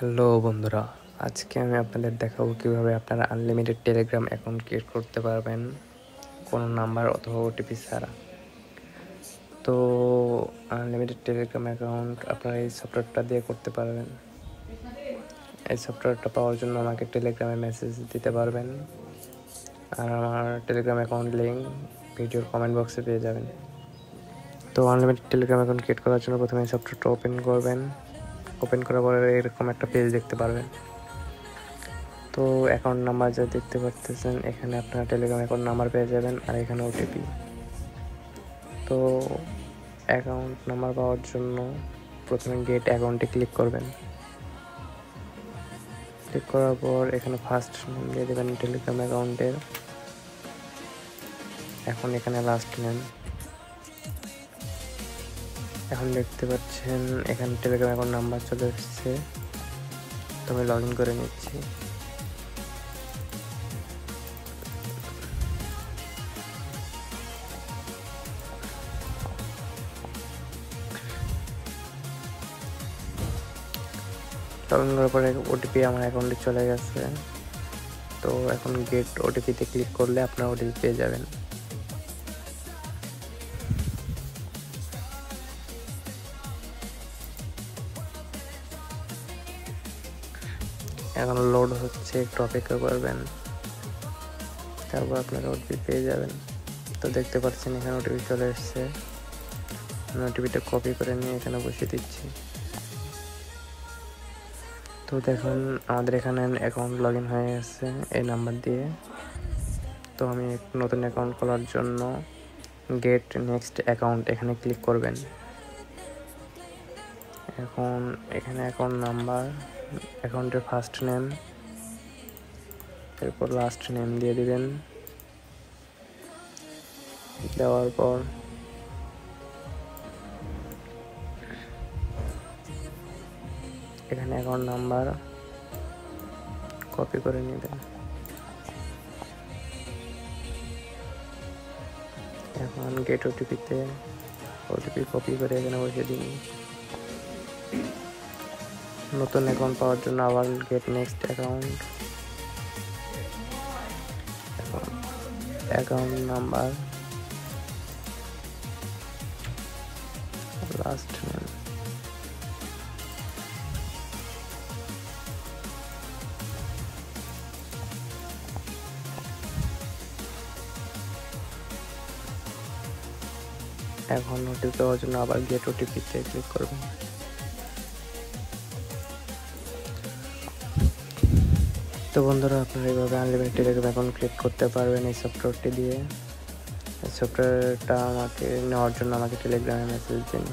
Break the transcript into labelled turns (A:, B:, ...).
A: Hello বন্ধুরা, আজকে আমি আপনাদের দেখাবো কিভাবে আপনারা আনলিমিটেড টেলিগ্রাম অ্যাকাউন্ট ক্রিয়েট করতে পারবেন কোনো নাম্বার অথবা ওটিপি ছাড়া। তো আনলিমিটেড টেলিগ্রাম অ্যাকাউন্ট আপনারা এই সফটওয়্যারটা দিয়ে করতে পারবেন। এই সফটওয়্যারটা পাওয়ার জন্য আমাকে টেলিগ্রামে মেসেজ দিতে পারবেন, আর আমার টেলিগ্রাম অ্যাকাউন্ট লিঙ্ক ভিডিওর কমেন্ট বক্সে পেয়ে যাবেন। তো আনলিমিটেড টেলিগ্রাম অ্যাকাউন্ট ক্রিয়েট করার জন্য প্রথমে এই সফটওয়্যারটা ওপেন করবেন। ওপেন করার পরে এরকম একটা পেজ দেখতে পারবেন। তো অ্যাকাউন্ট নাম্বার যা দেখতে পারতেছেন, এখানে আপনারা টেলিগ্রাম অ্যাকাউন্ট নাম্বার পেয়ে যাবেন, আর এখানে ওটিপি। তো অ্যাকাউন্ট নাম্বার পাওয়ার জন্য প্রথমে গেট অ্যাকাউন্টে ক্লিক করবেন। ক্লিক করার পর এখানে ফার্স্ট নেম দিয়ে দেবেন টেলিগ্রাম অ্যাকাউন্টের। এখন এখানে লাস্ট নেম। এখন দেখতে পাচ্ছেন এখানে টেলিগ্রাম অ্যাকাউন্ট নাম্বার চলে এসেছে। তো আমি লগ ইন করে নিচ্ছি। লগ ইন করার পরে ওটিপি আমার অ্যাকাউন্টে চলে গেছে। তো এখন গেট ওটিপিতে ক্লিক করলে আপনারা ওটিপি পেয়ে যাবেন। এখন লোড হচ্ছে, একটু অপেক্ষা করবেন, তারপর আপনারা ওটিপি পেয়ে যাবেন। তো দেখতে পাচ্ছেন এখানে ওটিপি চলে এসছে। ওটিপিটা কপি করে নিয়ে এখানে বসিয়ে দিচ্ছি। তো দেখুন আমাদের এখানে অ্যাকাউন্ট লগ ইন হয়ে গেছে এই নাম্বার দিয়ে। তো আমি নতুন অ্যাকাউন্ট খোলার জন্য গেট নেক্সট অ্যাকাউন্ট এখানে ক্লিক করবেন। এখন এখানে অ্যাকাউন্ট নাম্বার, অ্যাকাউন্টের ফার্স্ট নেম, এরপর লাস্ট নেম দিয়ে দিবেন। দেওয়ার পর এখানে অ্যাকাউন্ট নাম্বার কপি করে নেবেন। এখন গেট ওটিপিতে ওটিপি কপি করে এখানে বসিয়ে দিন। নতুন অ্যাকাউন্ট পাওয়ার জন্য আবার get next account, account number, last name. এখন ওটিপি পাওয়ার জন্য আবার গেট ওটিপিতে ক্লিক করবেন। তো বন্ধুরা, আপনারা এইভাবে আনলিমিটেড টেলিগ্রাম অ্যাকাউন্ট ক্রিয়েট করতে পারবেন এই সফটওয়্যারটি দিয়ে। এই সফটওয়্যারটা আমাকে নেওয়ার জন্য আমাকে টেলিগ্রামে মেসেজ দিন।